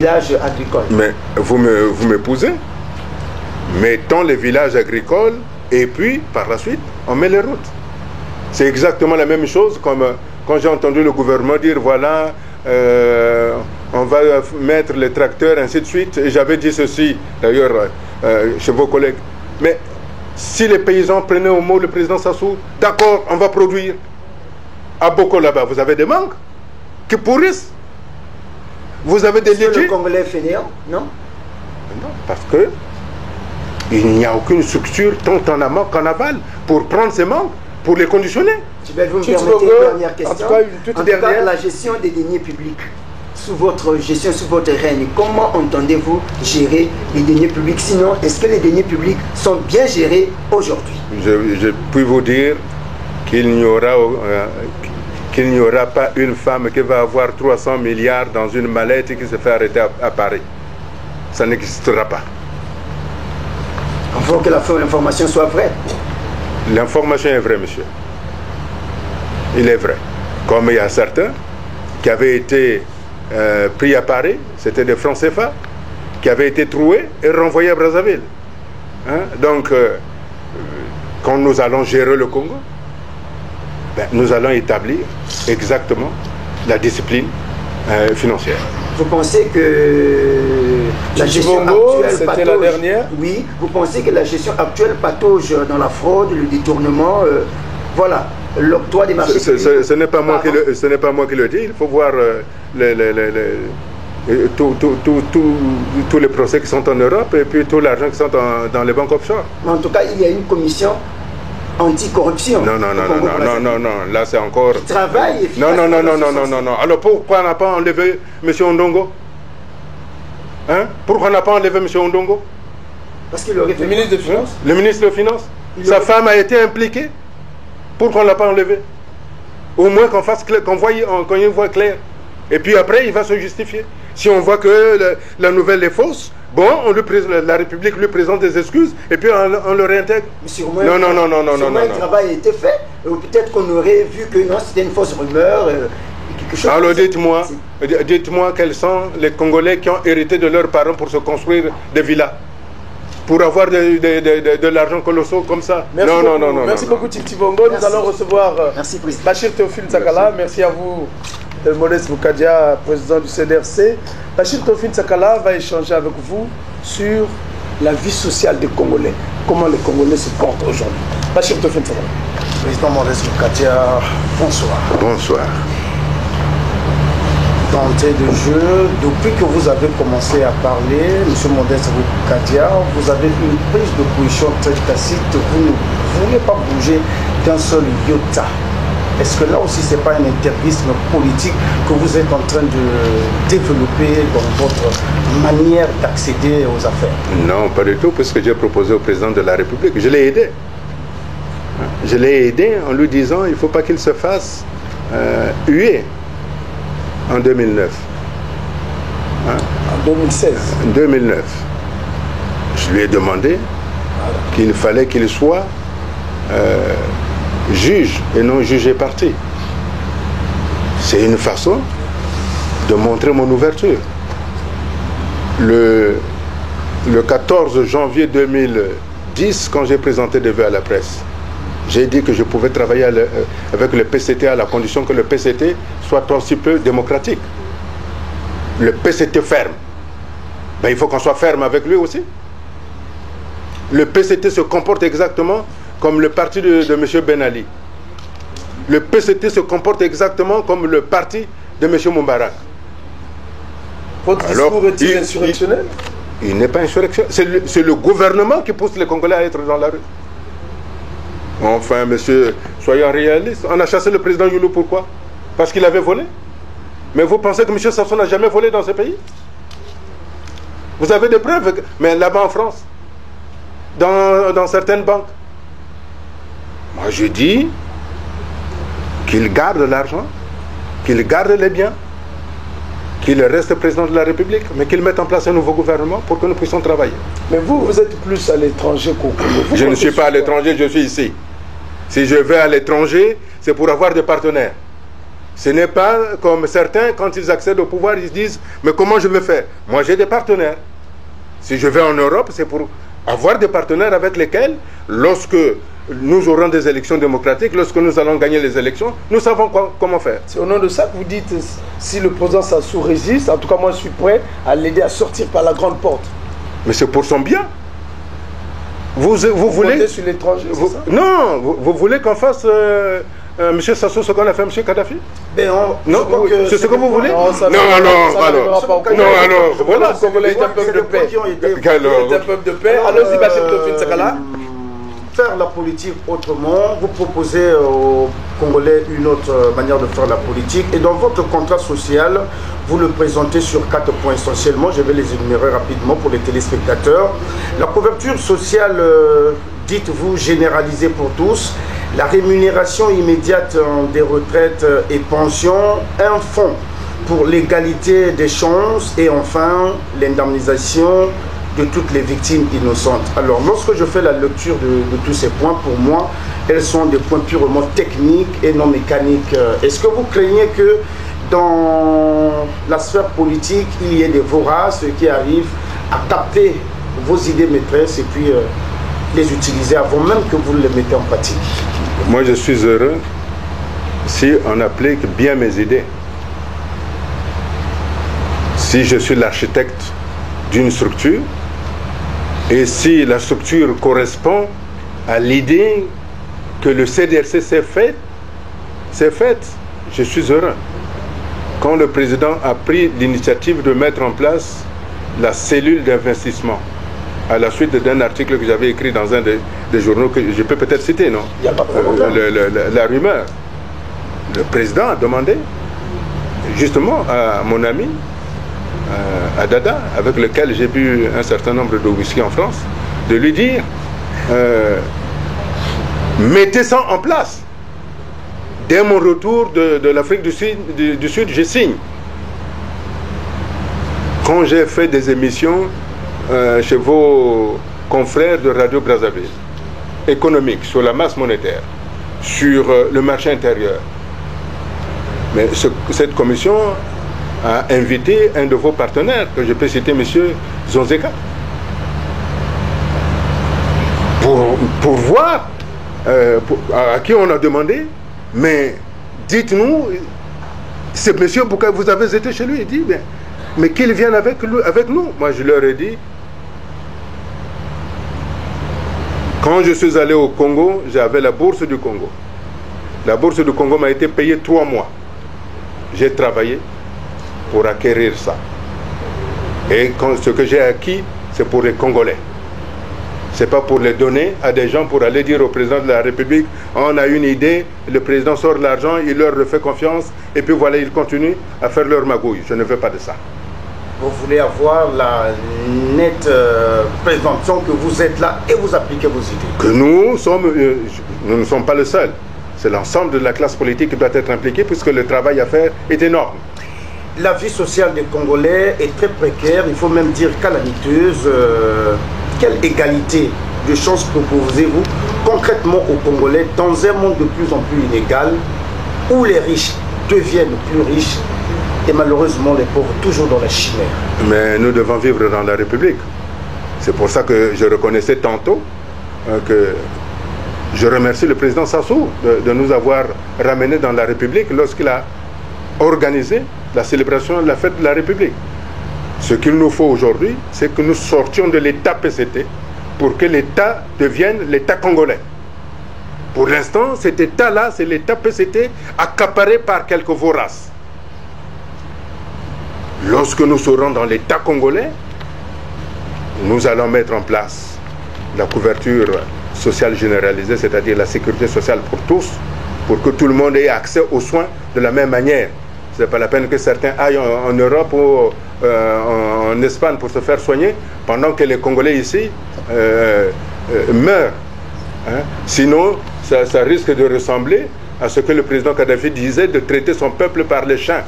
Village agricole. Mais vous m'épousez, mettons les villages agricoles et puis par la suite on met les routes. C'est exactement la même chose comme quand j'ai entendu le gouvernement dire voilà on va mettre les tracteurs ainsi de suite, et j'avais dit ceci d'ailleurs chez vos collègues, mais si les paysans prenaient au mot le président Sassou, d'accord, on va produire. À Boko là-bas vous avez des mangues qui pourrissent. Vous avez des laitiers. Le Congolais fainéant, non? Non, parce que il n'y a aucune structure tant en amont qu'en aval pour prendre ces mangues, pour les conditionner. Vous me permettez une dernière question. En tout cas, la gestion des deniers publics, sous votre gestion, sous votre règne, comment entendez-vous gérer les deniers publics? Sinon, est-ce que les deniers publics sont bien gérés aujourd'hui? Je puis vous dire qu'il n'y aura pas une femme qui va avoir 300 milliards dans une mallette et qui se fait arrêter à Paris. Ça n'existera pas. Il faut que l'information soit vraie. L'information est vraie, monsieur. Il est vrai. Comme il y a certains qui avaient été pris à Paris, c'était des francs CFA, qui avaient été troués et renvoyés à Brazzaville. Hein? Donc, quand nous allons gérer le Congo, nous allons établir exactement la discipline financière. Vous pensez que la gestion actuelle c'était la dernière? Oui, vous pensez que la gestion actuelle patauge dans la fraude, le détournement, voilà, l'octroi des marchés publics? Ce n'est pas moi qui le dis, il faut voir tous les procès qui sont en Europe et puis tout l'argent qui sont dans les banques offshore. Mais en tout cas, il y a une commission anticorruption. Non, là c'est encore... Travail efficace. Non. Alors pourquoi on n'a pas enlevé M. Ondongo? Hein? Pourquoi on n'a pas enlevé M. Ondongo? Parce qu'il aurait fait... Le ministre des Finances. Le ministre des Finances. Sa femme a été impliquée. Pourquoi on ne l'a pas enlevé? Au moins qu'on fasse clair, qu'on voit clair. Et puis après, il va se justifier. Si on voit que la nouvelle est fausse, bon, la République lui présente des excuses et puis on le réintègre. Non. Le travail a été fait. Peut-être qu'on aurait vu que non, c'était une fausse rumeur. Quelque chose. Alors dites-moi quels sont les Congolais qui ont hérité de leurs parents pour se construire des villas, pour avoir de l'argent colossal comme ça. Merci beaucoup, Titi Bongo. Nous allons recevoir Bachir Théophile Sakala. Merci à vous, Modeste Boukadia, président du CDRC. Bachir Théophile Sakala va échanger avec vous sur la vie sociale des Congolais. Comment les Congolais se portent aujourd'hui. Bachir Théophile Sakala. Président Modeste Boukadia, bonsoir. Bonsoir. D'entrée de jeu, depuis que vous avez commencé à parler, M. Modeste Boukadia, vous avez une prise de position très tacite. Vous ne voulez pas bouger d'un seul iota. Est-ce que là aussi, ce n'est pas un intégrissme politique que vous êtes en train de développer dans votre manière d'accéder aux affaires? Non, pas du tout, puisque j'ai proposé au président de la République. Je l'ai aidé. Je l'ai aidé en lui disant il ne faut pas qu'il se fasse huer en 2009. En 2016. En 2009. Je lui ai demandé qu'il fallait qu'il soit juge et non jugé parti. C'est une façon de montrer mon ouverture. Le 14 janvier 2010, quand j'ai présenté des vœux à la presse, j'ai dit que je pouvais travailler avec le PCT à la condition que le PCT soit un petit peu démocratique. Le PCT ferme. Ben, il faut qu'on soit ferme avec lui aussi. Le PCT se comporte exactement comme le parti de M. Ben Ali. Le PCT se comporte exactement comme le parti de M. Moubarak. Votre discours est-il insurrectionnel? Il n'est pas insurrectionnel. C'est le gouvernement qui pousse les Congolais à être dans la rue. Enfin, monsieur, soyons réalistes. On a chassé le président Youlou, pourquoi? Parce qu'il avait volé. Mais vous pensez que M. Sassou n'a jamais volé dans ce pays? Vous avez des preuves. Mais là-bas en France, dans certaines banques, moi je dis qu'il garde l'argent, qu'il garde les biens, qu'il reste président de la République, mais qu'il mette en place un nouveau gouvernement pour que nous puissions travailler. Mais vous êtes plus à l'étranger qu'au Congo. Je ne suis pas à l'étranger, je suis ici. Si je vais à l'étranger, c'est pour avoir des partenaires. Ce n'est pas comme certains, quand ils accèdent au pouvoir, ils se disent « Mais comment je vais faire ?» Moi, j'ai des partenaires. Si je vais en Europe, c'est pour avoir des partenaires avec lesquels, lorsque nous aurons des élections démocratiques, lorsque nous allons gagner les élections, nous savons comment faire. C'est au nom de ça que vous dites, si le président Sassou résiste, en tout cas moi je suis prêt à l'aider à sortir par la grande porte. Mais c'est pour son bien. Vous voulez... sur l'étranger, non, vous voulez qu'on fasse... M. Sassou, ce qu'on a fait M. Kadhafi? Non, c'est ce que vous voulez? Non, alors, voilà. Le Congolais est un peuple de paix. C'est un peuple de paix. Allons-y, Bachir Tofin Sakala. Faire la politique autrement, vous proposez aux Congolais une autre manière de faire la politique. Et dans votre contrat social, vous le présentez sur 4 points essentiellement. Je vais les énumérer rapidement pour les téléspectateurs. La couverture sociale, dites-vous, généralisée pour tous. La rémunération immédiate des retraites et pensions, un fonds pour l'égalité des chances et enfin l'indemnisation de toutes les victimes innocentes. Alors lorsque je fais la lecture de tous ces points, pour moi, elles sont des points purement techniques et non mécaniques. Est-ce que vous craignez que dans la sphère politique, il y ait des voraces qui arrivent à capter vos idées maîtresses et puis les utiliser avant même que vous les mettez en pratique? Moi, je suis heureux si on applique bien mes idées. Si je suis l'architecte d'une structure et si la structure correspond à l'idée que le CDRC s'est faite, je suis heureux. Quand le président a pris l'initiative de mettre en place la cellule d'investissement, à la suite d'un article que j'avais écrit dans un des journaux que je peux peut-être citer, non? Il n'y a pas la rumeur. Le président a demandé justement à mon ami, à Dada, avec lequel j'ai bu un certain nombre de whisky en France, de lui dire mettez ça en place. Dès mon retour de l'Afrique du Sud, je signe. Quand j'ai fait des émissions chez vos confrères de Radio Brazzaville, économique, sur la masse monétaire, sur le marché intérieur. Mais cette commission a invité un de vos partenaires, que je peux citer, M. Zonzeka, pour voir, à qui on a demandé, mais dites-nous, c'est monsieur pourquoi vous avez été chez lui. Il dit, mais qu'il vienne avec nous. Moi, je leur ai dit, quand je suis allé au Congo, j'avais la bourse du Congo. La bourse du Congo m'a été payée 3 mois. J'ai travaillé pour acquérir ça. Et ce que j'ai acquis, c'est pour les Congolais. Ce n'est pas pour les donner à des gens pour aller dire au président de la République, on a une idée, le président sort l'argent, il leur fait confiance, et puis voilà, ils continuent à faire leur magouille. Je ne veux pas de ça. Vous voulez avoir la nette présomption que vous êtes là et vous appliquez vos idées. Que nous ne sommes pas le seul. C'est l'ensemble de la classe politique qui doit être impliquée puisque le travail à faire est énorme. La vie sociale des Congolais est très précaire, il faut même dire calamiteuse. Quelle égalité de chances proposez-vous concrètement aux Congolais dans un monde de plus en plus inégal où les riches deviennent plus riches et malheureusement les pauvres toujours dans la chimère? Mais nous devons vivre dans la République. C'est pour ça que je reconnaissais tantôt que je remercie le président Sassou de nous avoir ramenés dans la République lorsqu'il a organisé la célébration de la fête de la République. Ce qu'il nous faut aujourd'hui, c'est que nous sortions de l'État PCT pour que l'État devienne l'État congolais. Pour l'instant, cet État-là, c'est l'État PCT accaparé par quelques voraces. Lorsque nous serons dans l'État congolais, nous allons mettre en place la couverture sociale généralisée, c'est-à-dire la sécurité sociale pour tous, pour que tout le monde ait accès aux soins de la même manière. Ce n'est pas la peine que certains aillent en Europe ou en Espagne pour se faire soigner, pendant que les Congolais ici meurent. Hein? Sinon, ça risque de ressembler à ce que le président Kadhafi disait, de traiter son peuple par les chiens,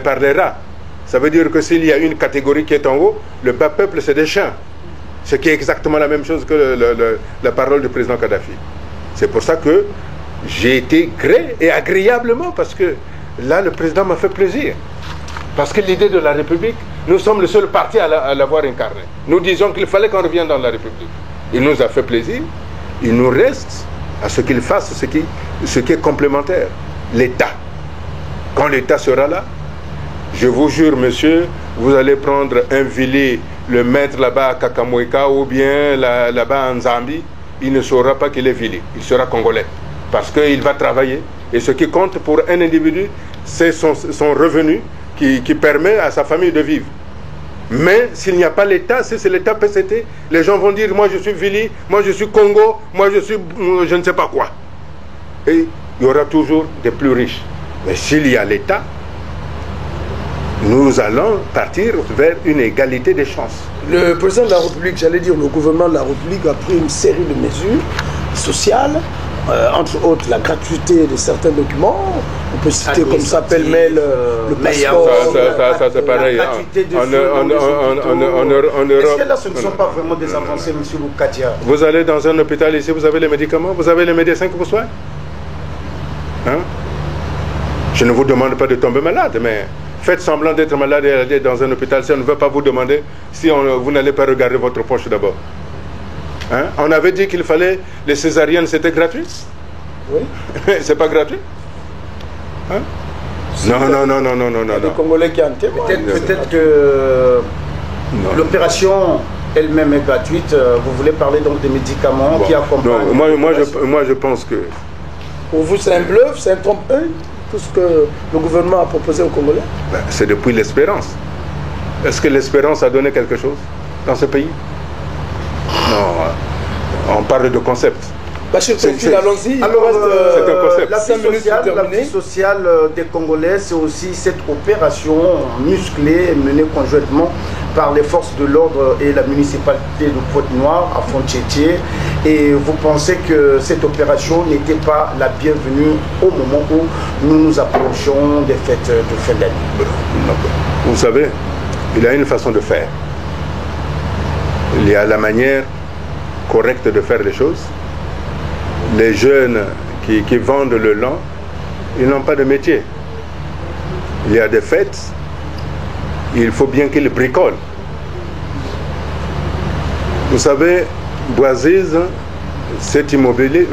par les rats. Ça veut dire que s'il y a une catégorie qui est en haut, le bas peuple c'est des chiens. Ce qui est exactement la même chose que la parole du président Kadhafi. C'est pour ça que j'ai été gré et agréablement, parce que là, le président m'a fait plaisir. Parce que l'idée de la République, nous sommes le seul parti à l'avoir incarné. Nous disions qu'il fallait qu'on revienne dans la République. Il nous a fait plaisir. Il nous reste à ce qu'il fasse ce qui est complémentaire. L'État. Quand l'État sera là, je vous jure, monsieur, vous allez prendre un Vili, le mettre là-bas à Kakamweka ou bien là-bas en Zambie, il ne saura pas qu'il est Vili. Il sera congolais. Parce qu'il va travailler. Et ce qui compte pour un individu, c'est son revenu qui permet à sa famille de vivre. Mais s'il n'y a pas l'État, si c'est l'État PCT, les gens vont dire, moi je suis Vili, moi je suis Congo, moi je suis je ne sais pas quoi. Et il y aura toujours des plus riches. Mais s'il y a l'État, nous allons partir vers une égalité des chances. Le président de la République, j'allais dire le gouvernement de la République a pris une série de mesures sociales, entre autres la gratuité de certains documents. On peut citer comme ça pêle-mêle le passeport. Ça c'est pareil. La gratuité de Est-ce que là ce ne sont pas vraiment des avancées, M. Boukadia? Vous allez dans un hôpital ici, vous avez les médicaments, vous avez les médecins qui vous soignent. Hein? Je ne vous demande pas de tomber malade, mais faites semblant d'être malade et aller dans un hôpital si on ne veut pas vous demander, si vous n'allez pas regarder votre poche d'abord. Hein? On avait dit qu'il fallait, les césariennes, c'était gratuit. Oui. C'est pas gratuit. Hein? Non. Les Congolais qui en témoignent. Peut-être que l'opération elle-même est gratuite. Vous voulez parler donc des médicaments qui accompagnent. Moi, je pense que... Pour vous, c'est un bluff, c'est un trompe-l'œil, tout ce que le gouvernement a proposé aux Congolais? C'est depuis l'espérance. Est-ce que l'espérance a donné quelque chose dans ce pays? Non, on parle de concept. Bachir Tofil, allons-y. Alors, c'est un concept. La vie sociale des Congolais, c'est aussi cette opération musclée menée conjointement par les forces de l'ordre et la municipalité de Pointe-Noire à Font-Tchétié. Et vous pensez que cette opération n'était pas la bienvenue au moment où nous nous approchons des fêtes de fin d'année? Vous savez, il y a une façon de faire. Il y a la manière correcte de faire les choses. Les jeunes qui vendent le lin, ils n'ont pas de métier. Il y a des fêtes, il faut bien qu'ils bricolent. Vous savez, Boisize s'est immolé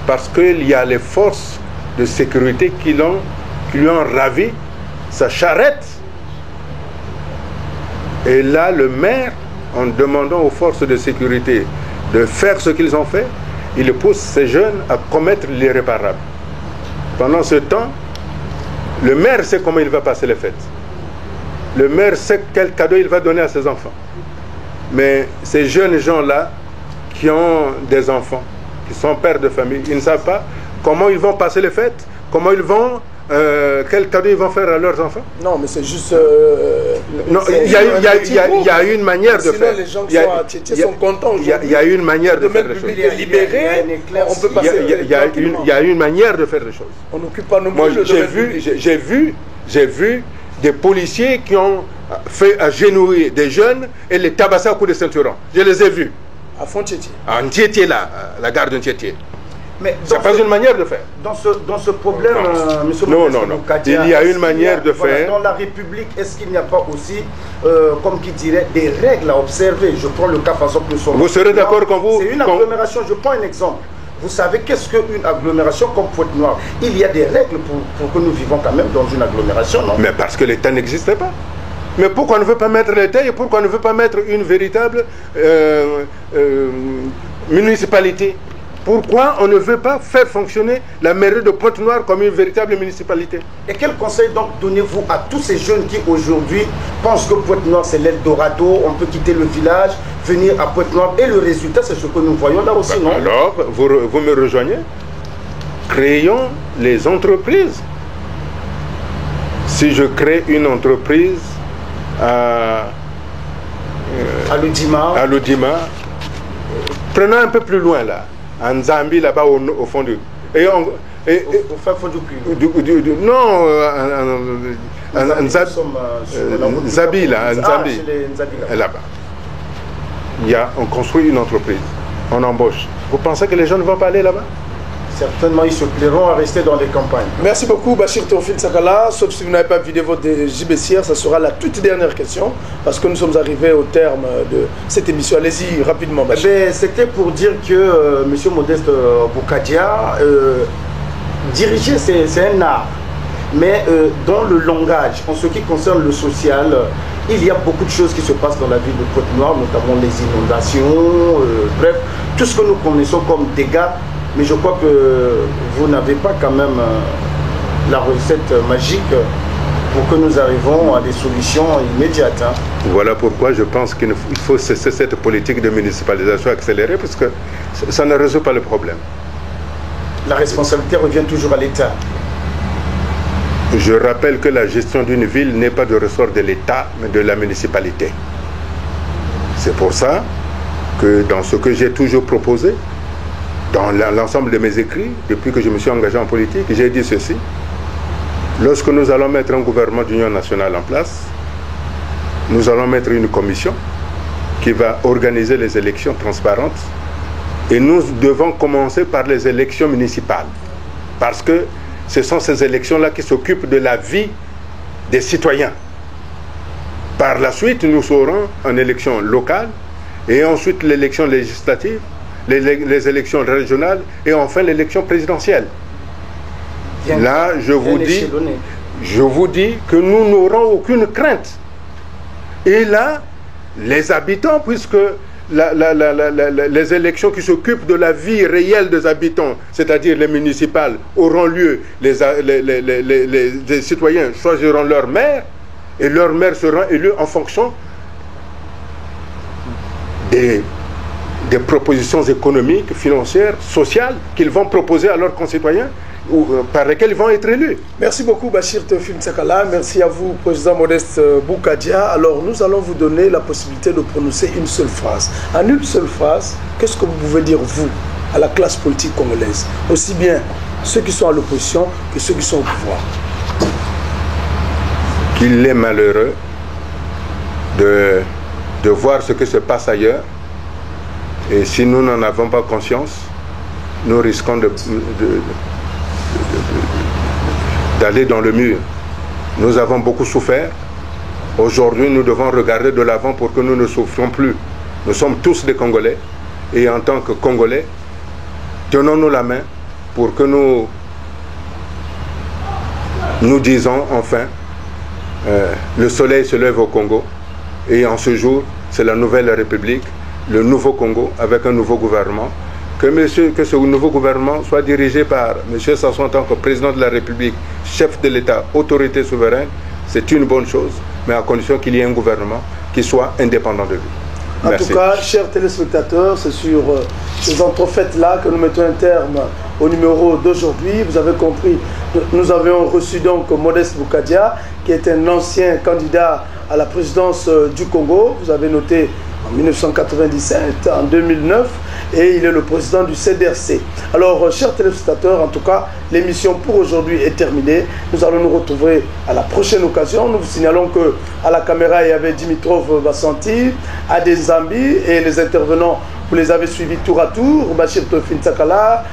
parce qu'il y a les forces de sécurité qui lui ont ravi sa charrette. Et là, le maire, en demandant aux forces de sécurité de faire ce qu'ils ont fait, il pousse ces jeunes à commettre l'irréparable. Pendant ce temps, le maire sait comment il va passer les fêtes. Le maire sait quel cadeau il va donner à ses enfants. Mais ces jeunes gens-là, qui ont des enfants, qui sont pères de famille, ils ne savent pas comment ils vont passer les fêtes, comment ils vont... quel cadeau ils vont faire à leurs enfants? Non, mais c'est juste... non, il y a une manière de faire. Les gens qui sont à Tchétché sont contents aujourd'hui. Il y a une manière de faire les choses. On peut passer... Il y a une manière de faire les choses. On n'occupe pas nos... Moi, j'ai vu des policiers qui ont fait agenouiller des jeunes et les tabasser à coups de ceinturon. Je les ai vus. À Font-Tchétié. En Tchétié, là, la gare de Tchétié. Mais c'est pas une manière de faire. Dans ce problème, M. Non. Il y a une manière de faire. Dans la République, est-ce qu'il n'y a pas aussi, comme qui dirait, des règles à observer? Je prends le cas par exemple. Vous serez d'accord quand vous... C'est une agglomération, je prends un exemple. Vous savez qu'est-ce qu'une agglomération comme Pointe-Noire? Il y a des règles pour que nous vivons quand même dans une agglomération, non? Mais parce que l'État n'existait pas. Mais pourquoi on ne veut pas mettre l'État et pourquoi on ne veut pas mettre une véritable municipalité? Pourquoi on ne veut pas faire fonctionner la mairie de Pointe-Noire comme une véritable municipalité? Et quel conseil donc donnez-vous à tous ces jeunes qui aujourd'hui pensent que Pointe-Noire c'est l'Eldorado, on peut quitter le village, venir à Pointe-Noire et le résultat c'est ce que nous voyons là aussi, non? Alors, vous me rejoignez? Créons les entreprises. Si je crée une entreprise à Lodima, prenons un peu plus loin là. En Zambie, là-bas au fond du... Au fond du non, en Zambie, là-bas. On construit une entreprise, on embauche. Vous pensez que les gens ne vont pas aller là-bas? Certainement, ils se plairont à rester dans les campagnes. Merci beaucoup, Bachir Théophile Sakala. Sauf si vous n'avez pas vidé votre JBCR, ça sera la toute dernière question, parce que nous sommes arrivés au terme de cette émission. Allez-y rapidement, Bachir. C'était pour dire que M. Modeste Boukadia, diriger, c'est un art. Mais dans le langage, en ce qui concerne le social, il y a beaucoup de choses qui se passent dans la ville de Côte-Noire, notamment les inondations, bref, tout ce que nous connaissons comme dégâts. Mais je crois que vous n'avez pas quand même la recette magique pour que nous arrivions à des solutions immédiates. Hein. Voilà pourquoi je pense qu'il faut cesser cette politique de municipalisation accélérée, parce que ça ne résout pas le problème. La responsabilité revient toujours à l'État. Je rappelle que la gestion d'une ville n'est pas de ressort de l'État, mais de la municipalité. C'est pour ça que dans ce que j'ai toujours proposé, dans l'ensemble de mes écrits, depuis que je me suis engagé en politique, j'ai dit ceci. Lorsque nous allons mettre un gouvernement d'union nationale en place, nous allons mettre une commission qui va organiser les élections transparentes, et nous devons commencer par les élections municipales, parce que ce sont ces élections-là qui s'occupent de la vie des citoyens. Par la suite, nous serons en élection locale, et ensuite l'élection législative, les élections régionales, et enfin l'élection présidentielle. Là, je vous dis que nous n'aurons aucune crainte. Et là, les habitants, puisque les élections qui s'occupent de la vie réelle des habitants, c'est-à-dire les municipales, auront lieu, les citoyens choisiront leur maire, et leur maire sera élu en fonction des propositions économiques, financières, sociales qu'ils vont proposer à leurs concitoyens, ou par lesquels ils vont être élus. Merci beaucoup, Bachir Théophile Sakala. Merci à vous, Président Modeste Boukadia. Alors, nous allons vous donner la possibilité de prononcer une seule phrase. En une seule phrase, qu'est-ce que vous pouvez dire, vous, à la classe politique congolaise, aussi bien ceux qui sont à l'opposition que ceux qui sont au pouvoir? Qu'il est malheureux de voir ce qui se passe ailleurs. Et si nous n'en avons pas conscience, nous risquons d'aller dans le mur. Nous avons beaucoup souffert. Aujourd'hui, nous devons regarder de l'avant pour que nous ne souffrions plus. Nous sommes tous des Congolais. Et en tant que Congolais, tenons-nous la main pour que nous disons enfin, le soleil se lève au Congo. Et en ce jour, c'est la nouvelle République, le nouveau Congo, avec un nouveau gouvernement. Que ce nouveau gouvernement soit dirigé par M. Sassou en tant que président de la République, chef de l'État, autorité souveraine, c'est une bonne chose, mais à condition qu'il y ait un gouvernement qui soit indépendant de lui. Merci. En tout cas, chers téléspectateurs, c'est sur ces entrefaites-là que nous mettons un terme au numéro d'aujourd'hui. Vous avez compris, nous avions reçu donc Modeste Boukadia, qui est un ancien candidat à la présidence du Congo. Vous avez noté en 1997, en 2009, et il est le président du CDRC. Alors, chers téléspectateurs, en tout cas, l'émission pour aujourd'hui est terminée. Nous allons nous retrouver à la prochaine occasion. Nous vous signalons qu'à la caméra, il y avait Dimitrov Vassanti, Adé Zambi, et les intervenants, vous les avez suivis tour à tour, Bachir Théophile Sakala,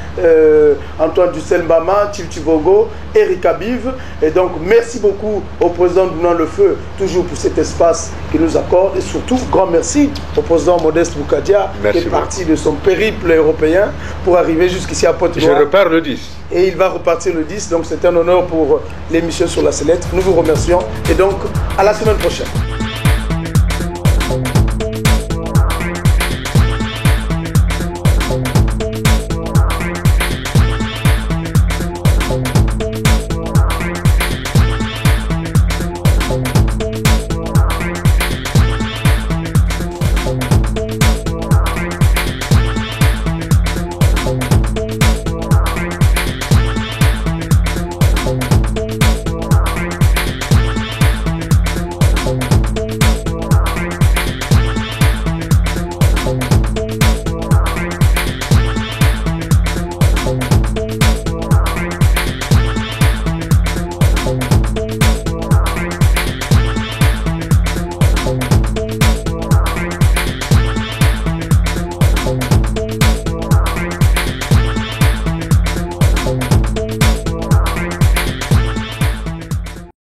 Antoine Dussel-Mbama, Tiltivogo, Eric Abiv. Et donc, merci beaucoup au président Dounan Le Feu, toujours pour cet espace qu'il nous accorde. Et surtout, grand merci au président Modeste Boukadia, qui est parti de son périple européen pour arriver jusqu'ici à Pointe-Noire. Je repars le 10. Et il va repartir le 10. Donc, c'est un honneur pour l'émission sur la sellette. Nous vous remercions. Et donc, à la semaine prochaine.